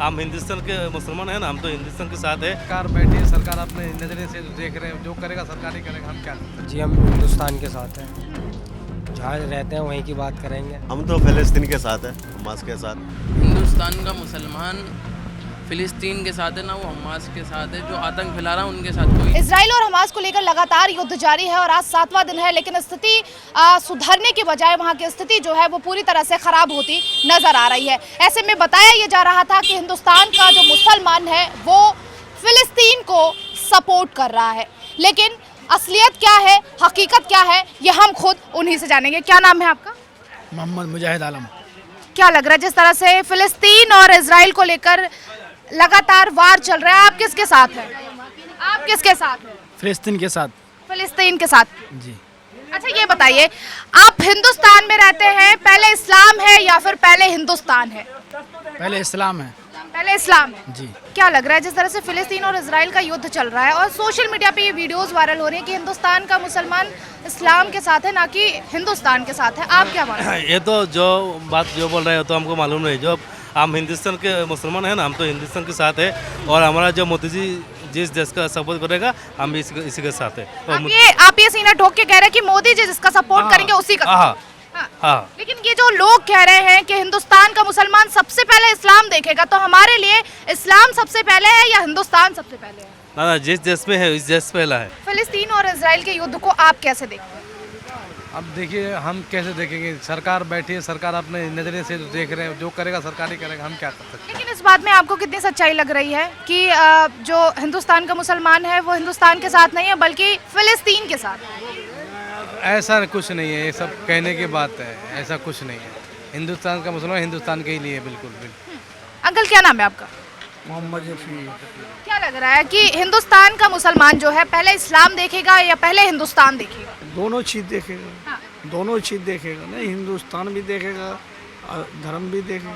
हम हिंदुस्तान के मुसलमान हैं ना, हम तो हिंदुस्तान के साथ है। सरकार बैठी है, सरकार अपने नज़रिए से देख रहे हैं, जो करेगा सरकार ही करेगा, हम क्या करें। जी हम हिंदुस्तान के साथ हैं, जहाँ रहते हैं वहीं की बात करेंगे। हम तो फ़लस्तीन के साथ है, हमास के साथ। हिंदुस्तान का मुसलमान फ़िलिस्तीन के साथ है ना, वो हमास के साथ है। जो आतंक फैला रहा है उनके साथ कोई। इजराइल और हमास को लेकर लगातार युद्ध जारी है और आज 7वां दिन है, लेकिन स्थिति सुधरने के बजाय वहां की स्थिति जो है वो पूरी तरह से खराब होती नजर आ रही है। ऐसे में बताया ये जा रहा था कि हिंदुस्तान का जो मुसलमान है वो फिलिस्तीन को सपोर्ट कर रहा है, लेकिन असलियत क्या है, हकीकत क्या है, ये हम खुद उन्हीं से जानेंगे। क्या नाम है आपका? मोहम्मद मुजाहिद आलम। क्या लग रहा है जिस तरह से फिलिस्तीन और इजराइल को लेकर लगातार वार चल रहा है, आप किसके साथ हैं? आप किसके साथ हैं? फिलिस्तीन के साथ। फिलिस्तीन के साथ जी। अच्छा ये बताइए, आप हिंदुस्तान में रहते हैं, पहले इस्लाम है या फिर पहले हिंदुस्तान है? पहले इस्लाम है। पहले इस्लाम है। जी। क्या लग रहा है जिस तरह से फिलिस्तीन और इजराइल का युद्ध चल रहा है और सोशल मीडिया पे ये वीडियोस वायरल हो रही हैं कि हिंदुस्तान का मुसलमान इस्लाम के साथ है ना कि हिंदुस्तान के साथ है, आप क्या मानते हैं? ये तो जो बात जो बोल रहे हो तो हमको मालूम नहीं। जो हम हिंदुस्तान के मुसलमान हैं ना, हम तो हिंदुस्तान के साथ है। और हमारा जो मोदी जी जिस देश का सपोर्ट करेगा हम भी इसी के साथ है। आप ये सीना ठोक के कह रहे हैं कि मोदी जी जिसका सपोर्ट करेंगे उसी का। हाँ हाँ। हाँ। लेकिन ये जो लोग कह रहे हैं कि हिंदुस्तान का मुसलमान सबसे पहले इस्लाम देखेगा, तो हमारे लिए इस्लाम सबसे पहले है या हिंदुस्तान सबसे पहले है? ना जिस देश में है उस देश पहला है। फिलिस्तीन और इजराइल के युद्ध को आप कैसे देखते हैं? अब देखिए हम कैसे देखेंगे, सरकार बैठी है, सरकार अपने नज़रिए से देख रहे हैं, जो करेगा सरकार ही करेगा, हम क्या कर सकते हैं। लेकिन इस बात में आपको कितनी सच्चाई लग रही है कि जो हिंदुस्तान का मुसलमान है वो हिंदुस्तान के साथ नहीं है बल्कि फिलिस्तीन के साथ है? ऐसा कुछ नहीं है, ये सब कहने की बात है, ऐसा कुछ नहीं है। हिंदुस्तान का मुसलमान हिंदुस्तान के ही लिए बिल्कुल बिल्कुल। अंकल क्या नाम है आपका? मोहम्मद रफ़ी। क्या लग रहा है कि हिंदुस्तान का मुसलमान जो है पहले इस्लाम देखेगा या पहले हिंदुस्तान देखेगा? दोनों चीज़ देखेगा। हाँ। दोनों चीज़ देखेगा, नहीं हिंदुस्तान भी देखेगा और धर्म भी देखेगा।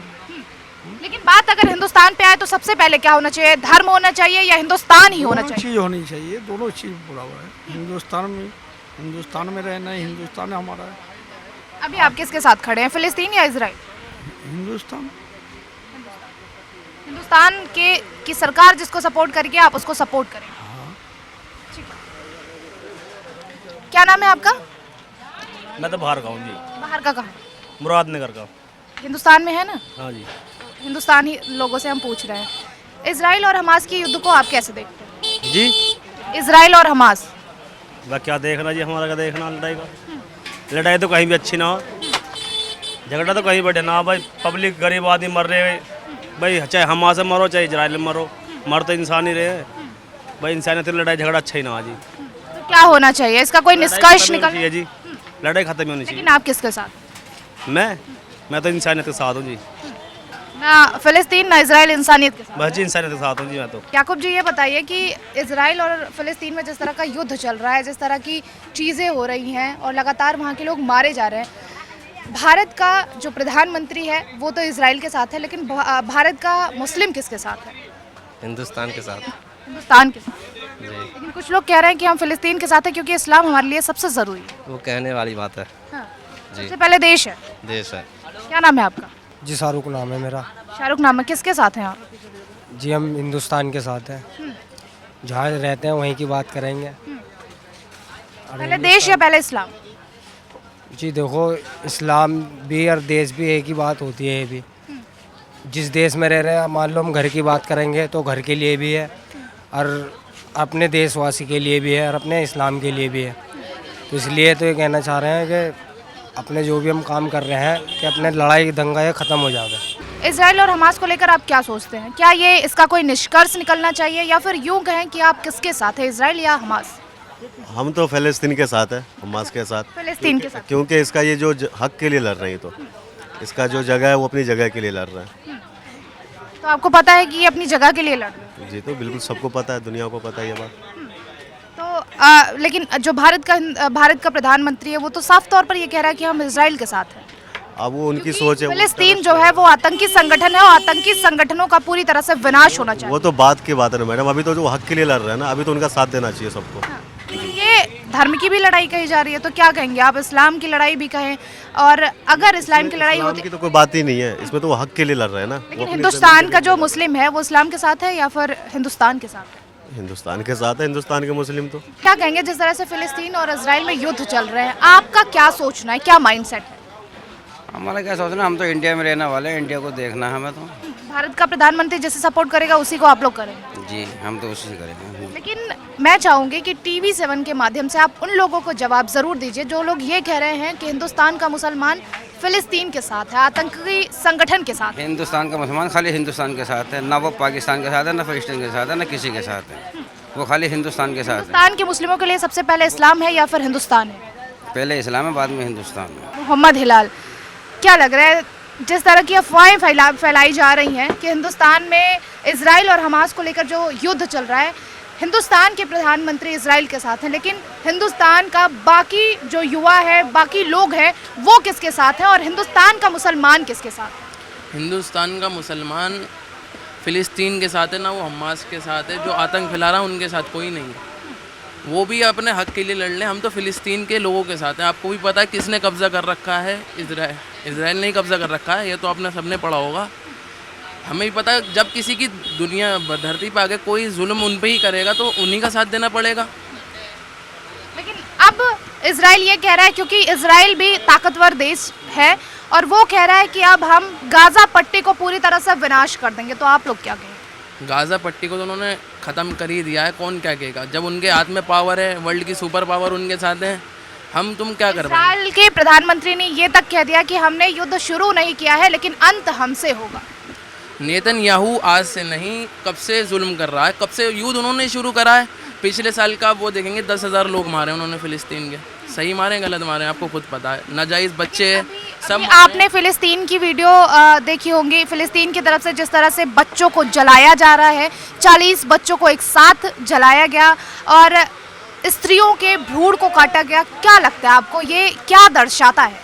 लेकिन बात अगर हिंदुस्तान पे आए तो सबसे पहले क्या होना चाहिए, धर्म होना चाहिए या हिंदुस्तान ही होना दोनों चाहिए? चीज़ होनी चाहिए, दोनों चीज़ बुरा हुआ है। हिंदुस्तान में रहना है, हिंदुस्तान हमारा है। अभी आप किसके साथ खड़े हैं, फिलिस्तीन या इजराइल? हिंदुस्तान। हिंदुस्तान के की सरकार जिसको सपोर्ट करेगी आप उसको सपोर्ट करें। ठीक है। क्या नाम है आपका? मैं तो बाहर का हूँ जी। बाहर का कहाँ? मुरादनगर का। हिंदुस्तान में है ना? हाँ जी। हिंदुस्तान ही लोगों से हम पूछ रहे हैं, इजराइल और हमास के युद्ध को आप कैसे देखते हैं? जी इजराइल और हमास। वह क्या देखना जी, हमारा क्या देखना लड़ाई का। लड़ाई तो कहीं भी अच्छी ना हो, झगड़ा तो कहीं बैठे ना हो भाई। पब्लिक गरीब आदमी मर रहे हैं भाई, चाहे हमास से मरो चाहे इजराइल में मरो, मर तो इंसान ही रहे भाई। इंसानियत लड़ाई झगड़ा अच्छा ही ना हो जी। तो क्या होना चाहिए, इसका कोई निष्कर्ष निकल? चाहिए जी, लड़ाई खत्म होनी चाहिए। लेकिन आप किसके साथ? मैं तो इंसानियत के साथ हूँ जी। ना फिलिस्तीन ना इजराइल, इंसानियत के साथ। बस जी इंसानियत के साथ हूँ जी मैं तो। याकूब जी ये बताइए कि इजराइल और फिलिस्तीन में जिस तरह का युद्ध चल रहा है, जिस तरह की चीज़ें हो रही हैं और लगातार वहाँ के लोग मारे जा रहे हैं, भारत का जो प्रधानमंत्री है वो तो इजराइल के साथ है, लेकिन भारत का मुस्लिम किसके साथ है? हिंदुस्तान के साथ। हिंदुस्तान के साथ। लेकिन कुछ लोग कह रहे हैं कि हम फिलिस्तीन के साथ हैं क्योंकि इस्लाम हमारे लिए सबसे ज़रूरी है। वो कहने वाली बात है। हाँ। सबसे पहले देश है। देश है। क्या नाम है आपका? जी शाहरुख नाम है मेरा। शाहरुख नाम है, किसके साथ हैं आप? जी हम हिंदुस्तान के साथ हैं, जहाँ रहते हैं वहीं की बात करेंगे। पहले देश या पहले इस्लाम? जी देखो, इस्लाम भी और देश भी एक ही बात होती है। ये भी जिस देश में रह रहे हैं, मान लो हम घर की बात करेंगे तो घर के लिए भी है और अपने देशवासी के लिए भी है और अपने इस्लाम के लिए भी है। तो इसलिए तो ये कहना चाह रहे हैं कि अपने जो भी हम काम कर रहे हैं कि अपने लड़ाई दंगा ये ख़त्म हो जाए। इजराइल और हमास को लेकर आप क्या सोचते हैं? क्या ये इसका कोई निष्कर्ष निकलना चाहिए या फिर यूं कहें कि आप किसके साथ हैं, इजराइल या हमास? हम तो फ़लस्तीन के साथ है, हमास के साथ। फिलिस्तीन के साथ। क्योंकि इसका ये जो हक के लिए लड़ रही है, तो इसका जो जगह है वो अपनी जगह के लिए लड़ रहा है। तो आपको पता है कि ये अपनी जगह के लिए लड़ रहे हैं? जी तो बिल्कुल सबको पता है, दुनिया को पता है ये बात। तो लेकिन जो भारत का प्रधानमंत्री है वो तो साफ तौर पर ये कह रहा है कि हम इजराइल के साथ हैं। अब वो उनकी सोच है। फिलिस्तीन जो है वो आतंकी संगठन है और आतंकी संगठनों का पूरी तरह से विनाश होना चाहिए। वो तो बात की बात है ना मैडम, अभी तो जो हक के लिए लड़ रहे हैं ना, अभी तो उनका साथ देना चाहिए सबको। लेकिन ये धर्म की भी लड़ाई कही जा रही है, तो क्या कहेंगे आप? इस्लाम की लड़ाई भी कहें, और अगर इस्लाम की लड़ाई होती की तो कोई बात ही नहीं है इसमें, तो वो हक के लिए लड़ रहे हैं ना। वो लेकिन अपनी हिंदुस्तान का जो मुस्लिम है वो इस्लाम के साथ है या फिर हिंदुस्तान के साथ है? हिंदुस्तान के साथ है, हिंदुस्तान के मुस्लिम तो। क्या कहेंगे जिस तरह से फिलिस्तीन और इजराइल में युद्ध चल रहे हैं, आपका क्या सोचना है, क्या माइंडसेट है? हमारा क्या सोचना, हम तो इंडिया में रहने वाले हैं, इंडिया को देखना है हमें तो। भारत का प्रधानमंत्री जैसे सपोर्ट करेगा उसी को आप लोग करेंगे? जी हम तो उसी से करेंगे। लेकिन मैं चाहूंगी कि TV7 के माध्यम से आप उन लोगों को जवाब जरूर दीजिए जो लोग ये कह रहे हैं कि हिंदुस्तान का मुसलमान फिलिस्तीन के साथ है, आतंकी संगठन के साथ है। हिंदुस्तान का मुसलमान खाली हिंदुस्तान के साथ है, ना वो पाकिस्तान के साथ है, ना फिलिस्तीन के साथ है, ना किसी के साथ है, वो खाली हिंदुस्तान के साथ है। हिंदुस्तान के मुस्लिमों के लिए सबसे पहले इस्लाम है या फिर हिंदुस्तान है? पहले इस्लाम है, बाद में हिंदुस्तान है। मोहम्मद हिलाल, क्या लग रहा है जिस तरह की अफवाहें फैलाई जा रही हैं कि हिंदुस्तान में इजराइल और हमास को लेकर जो युद्ध चल रहा है, हिंदुस्तान के प्रधानमंत्री इजराइल के साथ हैं, लेकिन हिंदुस्तान का बाकी जो युवा है, बाकी लोग हैं, वो किसके साथ हैं और हिंदुस्तान का मुसलमान किसके साथ है? हिंदुस्तान का मुसलमान फ़िलिस्तीन के साथ है ना, वो हमास के साथ है। जो आतंक फैला रहा है उनके साथ कोई नहीं है, वो भी अपने हक के लिए लड़ लें। हम तो फ़िलिस्तीन के लोगों के साथ हैं। आपको भी पता है किसने कब्ज़ा कर रखा है? इजराइल ने ही कब्ज़ा कर रखा है, ये तो आपने सबने पढ़ा होगा। हमें भी पता है जब किसी की दुनिया धरती पर आके कोई जुल्म उन पे ही करेगा तो उन्हीं का साथ देना पड़ेगा। लेकिन अब इजराइल ये कह रहा है, क्योंकि इजराइल भी ताकतवर देश है, और वो कह रहा है कि अब हम गाज़ा पट्टी को पूरी तरह से विनाश कर देंगे, तो आप लोग क्या कहेंगे? गाज़ा पट्टी को तो उन्होंने ख़त्म कर ही दिया है, कौन क्या कहेगा? जब उनके हाथ में पावर है, वर्ल्ड की सुपर पावर उनके साथ है, हम तुम क्या कर पाएंगे? इजराइल के प्रधानमंत्री ने ये तक कह दिया कि हमने युद्ध शुरू नहीं किया है, लेकिन अंत हमसे होगा। नेतन्याहू आज से नहीं, कब से जुल्म कर रहा है, कब से युद्ध उन्होंने शुरू करा है। पिछले साल का वो देखेंगे 10,000 लोग मारे उन्होंने फ़िलिस्तीन के। सही मारे गलत मारे आपको खुद पता है, नाजायज़ बच्चे सब। आपने फ़िलिस्तीन की वीडियो देखी होंगी, फ़िलिस्तीन की तरफ से जिस तरह से बच्चों को जलाया जा रहा है, 40 बच्चों को एक साथ जलाया गया और स्त्रियों के भ्रूण को काटा गया। क्या लगता है आपको, ये क्या दर्शाता है?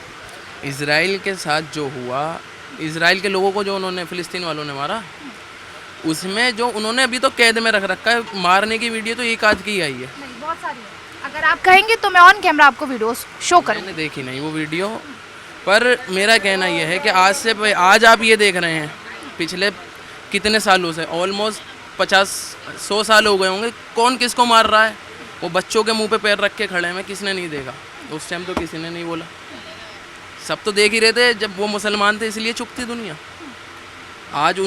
इजराइल के साथ जो हुआ, इजराइल के लोगों को जो उन्होंने फ़िलिस्तीन वालों ने मारा, उसमें जो उन्होंने अभी तो कैद में रख रखा है, मारने की वीडियो तो एक आध की आई है। नहीं, बहुत सारी है। अगर आप कहेंगे तो मैं ऑन कैमरा आपको वीडियो शो करूँगी। मैंने देखी नहीं वो वीडियो, पर मेरा कहना यह है कि आज आप ये देख रहे हैं, पिछले कितने सालों से ऑलमोस्ट 50-100 साल हो गए होंगे, कौन किसको मार रहा है? वो बच्चों के मुंह पे पैर रख के खड़े हैं, किसने नहीं देखा? उस टाइम तो किसी ने नहीं बोला, सब तो देख ही रहे थे। जब वो मुसलमान थे इसलिए चुप थी दुनिया। आज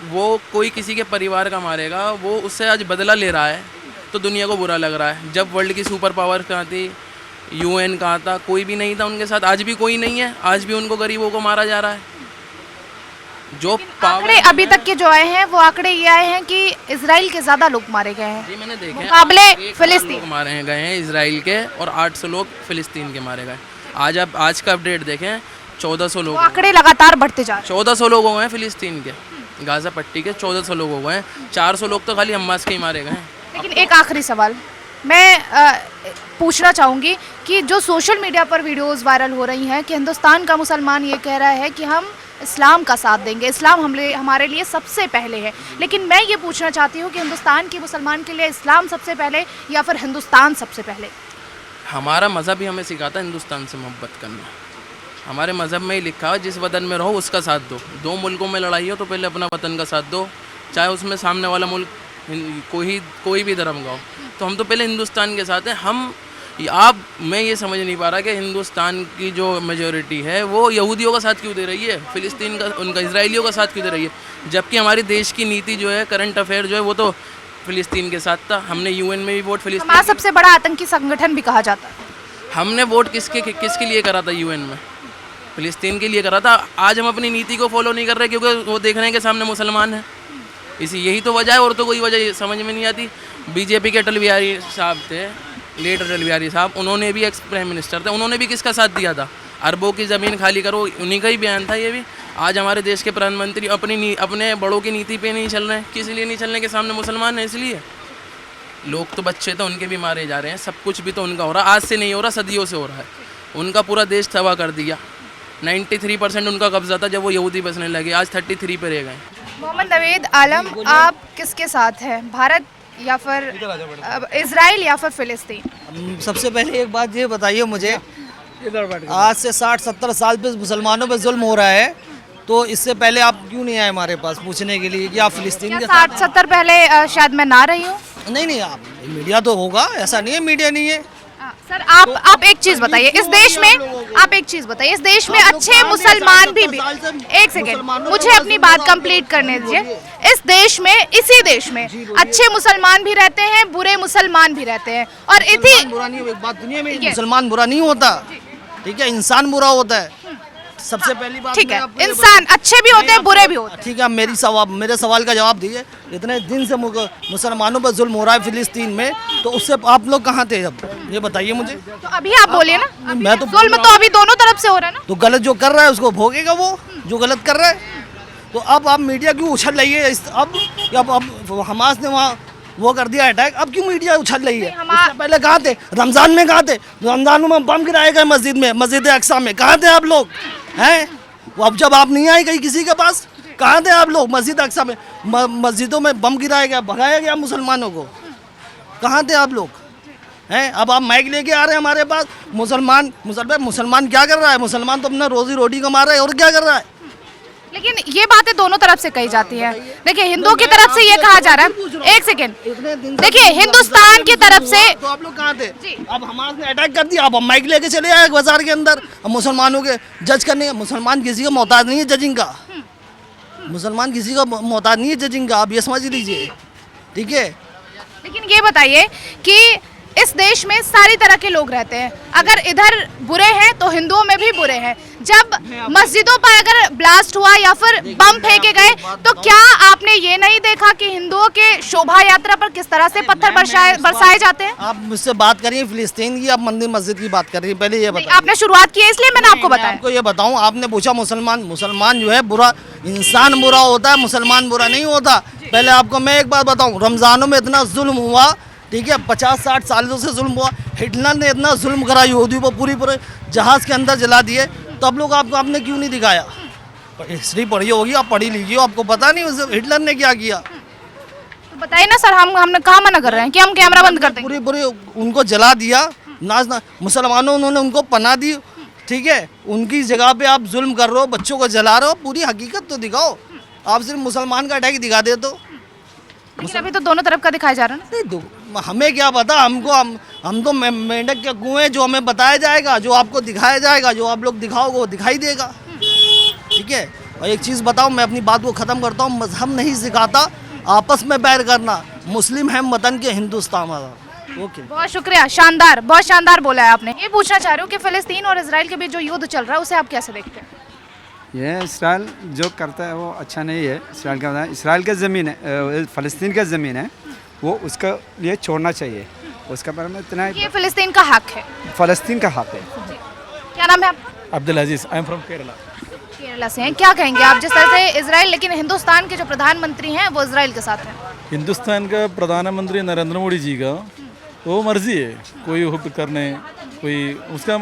वो कोई किसी के परिवार का मारेगा, वो उससे आज बदला ले रहा है, तो दुनिया को बुरा लग रहा है। जब वर्ल्ड की सुपर पावर कहाँ थी, UN कहाँ था, कोई भी नहीं था उनके साथ, आज भी कोई नहीं है, आज भी उनको गरीबों को मारा जा रहा है। जो आंकड़े अभी तक के जो आए हैं वो आंकड़े ये आए हैं कि इजराइल के ज़्यादा लोग मारे गए हैं, जी मैंने देखे, मुकाबले 1,000 फिलिस्तीन लोग मारे गए हैं इजराइल के और 800 लोग फिलिस्तीन के मारे गए। आज आप आज का अपडेट देखें, 1400 लोग, आंकड़े लगातार बढ़ते जा रहे हैं। 1400 लोग हो गए हैं फिलिस्तीन के, गाज़ा पट्टी के 1400 लोग हो गए हैं। 400 लोग तो खाली हमास के ही मारे गए हैं। लेकिन एक आखिरी सवाल मैं पूछना चाहूँगी कि जो सोशल मीडिया पर वीडियोस वायरल हो रही हैं कि हिंदुस्तान का मुसलमान ये कह रहा है कि हम इस्लाम का साथ देंगे, इस्लाम हमारे लिए सबसे पहले है, लेकिन मैं ये पूछना चाहती हूँ कि हिंदुस्तान के मुसलमान के लिए इस्लाम सबसे पहले या फिर हिंदुस्तान सबसे पहले? हमारा मज़हब ही हमें सिखाता है हिंदुस्तान से मोहब्बत करना। हमारे मज़हब में ही लिखा है जिस वतन में रहो उसका साथ दो। दो मुल्कों में लड़ाई हो तो पहले अपना वतन का साथ दो, चाहे उसमें सामने वाला मुल्क कोई भी धर्म का हो। तो हम तो पहले हिंदुस्तान के साथ हैं। मैं ये समझ नहीं पा रहा कि हिंदुस्तान की जो मेजॉरिटी है वो यहूदियों का साथ क्यों दे रही है, फ़िलिस्तीन का, उनका इजराइलियों का साथ क्यों दे रही है, जबकि हमारे देश की नीति जो है, करंट अफेयर जो है, वो तो फ़िलिस्तीन के साथ था। हमने UN में भी वोट फ़िलिस्तीन, हमारा सबसे बड़ा आतंकी संगठन भी कहा जाता है। हमने वोट किसके लिए करा था UN में? फ़िलिस्तीन के लिए करा था। आज हम अपनी नीति को फॉलो नहीं कर रहे क्योंकि वो देख रहे हैं कि सामने मुसलमान है। यही तो वजह है, और तो कोई वजह समझ में नहीं आती। BJP के अटल बिहारी साहब थे, लेट अटल बिहारी साहब, उन्होंने भी एक्स प्राइम मिनिस्टर थे, उन्होंने भी किसका साथ दिया था? अरबों की ज़मीन खाली करो, उन्हीं का ही बयान था ये भी। आज हमारे देश के प्रधानमंत्री अपने बड़ों की नीति पे नहीं चल रहे हैं। किस लिए नहीं चलने के सामने मुसलमान है इसलिए। लोग तो बच्चे तो उनके भी मारे जा रहे हैं, सब कुछ भी तो उनका हो रहा है। आज से नहीं हो रहा, सदियों से हो रहा है। उनका पूरा देश तबाह कर दिया। 93% उनका कब्जा था जब वो यहूदी बसने लगे, आज 33 पे रह गए। मोहम्मद नवेद आलम, आप किसके साथ हैं, भारत या फिर इजराइल या फिर फिलिस्तीन? सबसे पहले एक बात ये बताइए मुझे, आज से 60-70 साल पे मुसलमानों पे जुल्म हो रहा है, तो इससे पहले आप क्यों नहीं आए हमारे पास पूछने के लिए कि आप फिलिस्तीन के साथ 60-70 पहले शायद मैं ना रही हूँ। नहीं, आप मीडिया तो होगा, ऐसा नहीं है मीडिया नहीं है। सर आप एक चीज बताइए, इस देश में आप एक चीज बताइए, इस देश में अच्छे मुसलमान भी एक सेकेंड मुझे अपनी बात कंप्लीट करने दीजिए। इस देश में, इसी देश में अच्छे मुसलमान भी रहते हैं, बुरे मुसलमान भी रहते हैं, और इसी बुरा नहीं, एक बात दुनिया में मुसलमान बुरा नहीं होता, ठीक है, इंसान बुरा होता है। सबसे पहली बात, ठीक है, इंसान अच्छे भी होते हैं, बुरे भी होते हैं। ठीक है, मेरे सवाल का जवाब दीजिए। इतने दिन से मुसलमानों पर जुल्म हो रहा है फिलिस्तीन में, तो उससे आप लोग कहाँ थे जब? ये बताइए मुझे। तो अभी आप बोलिए ना, मैं तो जुल्म तो अभी दोनों तरफ से हो रहा है ना। तो गलत जो कर रहा है उसको भोगेगा वो, जो गलत कर रहा है। तो अब आप मीडिया क्यों उछल रही है? अब हमास ने वहाँ वो कर दिया अटैक, अब क्यों मीडिया उछल रही है? इससे पहले कहाँ थे? रमजान में कहाँ थे? रमजान में बम गिराए गए मस्जिद में, मस्जिद अक्सा में, कहाँ थे आप लोग हैं? अब जब आप नहीं आए कहीं किसी के पास, कहाँ थे आप लोग? मस्जिद अक्सा में, मस्जिदों में बम गिराया गया, भगाया गया मुसलमानों को, कहाँ थे आप लोग हैं? अब आप माइक लेके आ रहे हैं हमारे पास। मुसलमान क्या कर रहा है? मुसलमान तो अपना रोजी रोटी कमा रहा है, और क्या कर रहा है? लेकिन ये बातें दोनों तरफ से कही जाती है। देखिए, हिंदुओं की तरफ से ये कहा जा रहा है, एक सेकेंड, देखिए हिंदुस्तान की तरफ से, तो आप लोग कहाँ थे? अब हमारे ने अटैक कर दिया, अब हम माइक लेके चले आए बाजार के अंदर, अब मुसलमानों के जज करने। मुसलमान किसी का मोहताज नहीं है जजिंग का, मुसलमान किसी का मोहताज नहीं है जजिंग का, आप ये समझ लीजिए, ठीक है। लेकिन ये बताइए कि इस देश में सारी तरह के लोग रहते हैं, अगर इधर बुरे हैं तो हिंदुओं में भी बुरे हैं। जब मस्जिदों पर अगर ब्लास्ट हुआ या फिर बम फेंके गए, तो क्या आपने ये नहीं देखा कि हिंदुओं के शोभा यात्रा पर किस तरह से पत्थर बरसाए जाते हैं? आप मुझसे बात करिए फिलिस्तीन की, आप मंदिर मस्जिद की बात करिए, पहले ये बताइए। आपने शुरुआत की है इसलिए मैंने आपको बताया। आपको ये बताऊं, आपने पूछा मुसलमान जो है बुरा, इंसान बुरा होता है, मुसलमान बुरा नहीं होता। पहले आपको मैं एक बात बताऊं, रमजानों में इतना जुल्म हुआ, ठीक है, 50-60 सालों से जुल्म हुआ। हिटलर ने इतना जुल्म करा यहूदियों पर, पूरे जहाज़ के अंदर जला दिए, तो अब लोग आपने क्यों नहीं दिखाया? हिस्ट्री पढ़ी होगी, आप पढ़ी लीजिए, आपको पता नहीं उस हिटलर ने क्या किया। तो बताइए ना सर, हमने कहाँ मना कर रहे हैं कि हम कैमरा बंद कर देंगे? पूरी उनको जला दिया, मुसलमानों उन्होंने उनको पनाह दी, ठीक है, उनकी जगह पे आप जुल्म कर रहे हो, बच्चों को जला रहे हो, पूरी हकीकत तो दिखाओ। आप सिर्फ मुसलमान का अटैक दिखा दे तो। लेकिन अभी तो दोनों तरफ का दिखाया जा रहा है ना। नहीं, हमें क्या पता, हम तो मेंढक के कुएं, जो हमें बताया जाएगा, जो आपको दिखाया जाएगा, जो आप लोग दिखाओगे वो दिखाई देगा, ठीक है। और एक चीज़ बताओ, मैं अपनी बात को ख़त्म करता हूँ, मजहब नहीं सिखाता आपस में बैर करना, मुस्लिम है वतन के हिंदुस्तान वाला। ओके, बहुत शुक्रिया, शानदार, बहुत शानदार बोला है आपने। ये पूछना चाह रही हूँ कि फिलिस्तीन और इजराइल के बीच जो युद्ध चल रहा है उसे आप कैसे देखते हैं? ये इसराइल जो करता है वो अच्छा नहीं है। इसराइल का इसराइल का ज़मीन है, फ़लस्तीन का ज़मीन है, वो उसका लिए छोड़ना चाहिए, उसका बारे में इतना। ये फिलिस्तीन का हक है, फ़लस्तीन का हक है। क्या नाम है आपका? Abdul Aziz, I am from Kerala. Kerala से हैं, क्या कहेंगे आप जिस तरह से इजराइल, लेकिन हिंदुस्तान के जो प्रधानमंत्री हैं वो इजराइल के साथ हैं? हिंदुस्तान का प्रधानमंत्री नरेंद्र मोदी जी का वो मर्जी है, कोई हुक्म करने, कोई उसका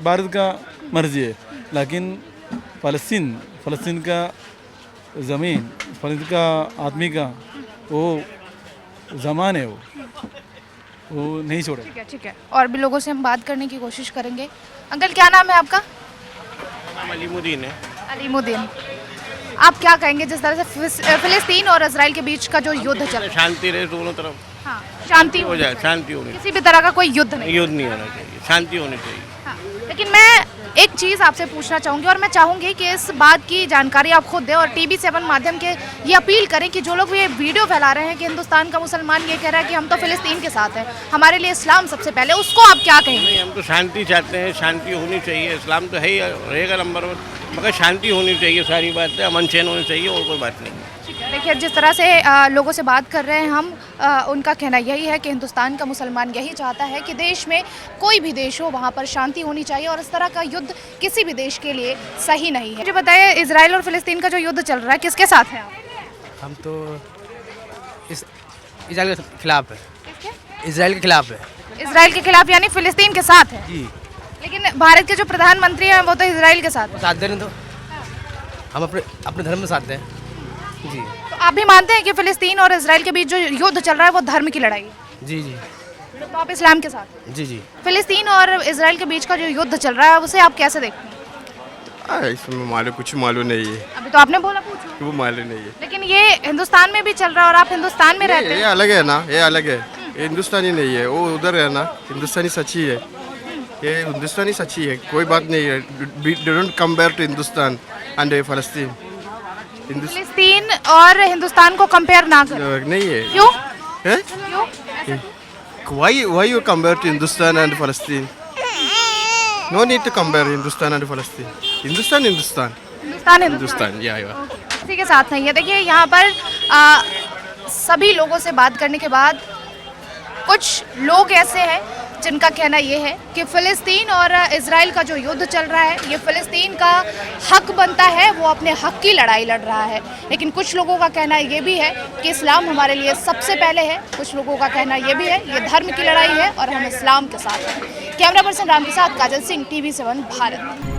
भारत का मर्जी है, लेकिन फ़लस्तीन का ज़मीन, फ़लस्तीन का आदमी का वो ज़मान है, वो नहीं छोड़े। ठीक है, ठीक है, और भी लोगों से हम बात करने की कोशिश करेंगे। अंकल, क्या नाम है आपका? अलीमुद्दीन है। अलीमुद्दीन, आप क्या कहेंगे जिस तरह से फिलिस्तीन और इजराइल के बीच का जो युद्ध चल रहा है? शांति रहे दोनों तरफ, हाँ, शांति हो जाए, शांति होनी, किसी भी तरह का कोई युद्ध नहीं, युद्ध नहीं होना चाहिए, शांति होनी चाहिए। हाँ, लेकिन मैं एक चीज़ आपसे पूछना चाहूँगी, और मैं चाहूँगी कि इस बात की जानकारी आप खुद दें और TV7 माध्यम के ये अपील करें कि जो लोग ये वीडियो फैला रहे हैं कि हिंदुस्तान का मुसलमान ये कह रहा है कि हम तो फिलिस्तीन के साथ हैं, हमारे लिए इस्लाम सबसे पहले, उसको आप क्या कहेंगे? नहीं, हम तो शांति चाहते हैं, शांति होनी चाहिए, इस्लाम तो है ही, रहेगा नंबर 1, मगर शांति होनी चाहिए, सारी बात है, अमन चैन होनी चाहिए, और कोई बात नहीं। देखिए, जिस तरह से लोगों से बात कर रहे हैं हम, उनका कहना यही है कि हिंदुस्तान का मुसलमान यही चाहता है कि देश में कोई भी देश हो वहाँ पर शांति होनी चाहिए, और इस तरह का युद्ध किसी भी देश के लिए सही नहीं है। मुझे बताइए, इजराइल और फिलिस्तीन का जो युद्ध चल रहा है, किसके साथ हैं आप? हम तो इजराइल के खिलाफ है। इजराइल के खिलाफ है। इजराइल के खिलाफ यानी फिलिस्तीन के साथ है जी। लेकिन भारत के जो प्रधानमंत्री हैं वो तो इजराइल के साथ साथ दे रहे तो हम अपने धर्म में साथ दें। जी तो आप भी मानते हैं कि फिलिस्तीन और इसराइल के बीच जो युद्ध चल रहा है वो धर्म की लड़ाई है? जी जी तो आप इस्लाम के साथ? जी जी फिलिस्तीन और इसराइल के बीच का जो युद्ध चल रहा है उसे आप कैसे देखते हैं? इसमें मालूम कुछ मालूम नहीं है, अभी तो आपने बोला पूछो, वो मालूम नहीं है। लेकिन ये हिंदुस्तान में भी चल रहा है और आप हिंदुस्तान में रहते ये हैं। अलग है ना, ये अलग है, ये हिंदुस्तानी नहीं है, वो उधर है ना, हिंदुस्तानी सच्ची है, ये हिंदुस्तानी सच्ची है, कोई बात नहीं है। Don't compare to Hindustan and Palestine. फिलिस्तीन और हिंदुस्तान को कंपेयर ना करें। नहीं है। क्यों? हैं? क्यों? Why you compare to Hindustan and Palestine? No need to compare Hindustan and Palestine. Hindustan. Hindustan Yeah. इसी के साथ नहीं है। देखिए यहाँ पर सभी लोगों से बात करने के बाद कुछ लोग ऐसे हैं जिनका कहना ये है कि फ़िलिस्तीन और इजराइल का जो युद्ध चल रहा है ये फ़िलिस्तीन का हक बनता है, वो अपने हक की लड़ाई लड़ रहा है। लेकिन कुछ लोगों का कहना ये भी है कि इस्लाम हमारे लिए सबसे पहले है, कुछ लोगों का कहना ये भी है ये धर्म की लड़ाई है और हम इस्लाम के साथ हैं। कैमरा पर्सन राम के साथ काजल सिंह, TV7 भारत।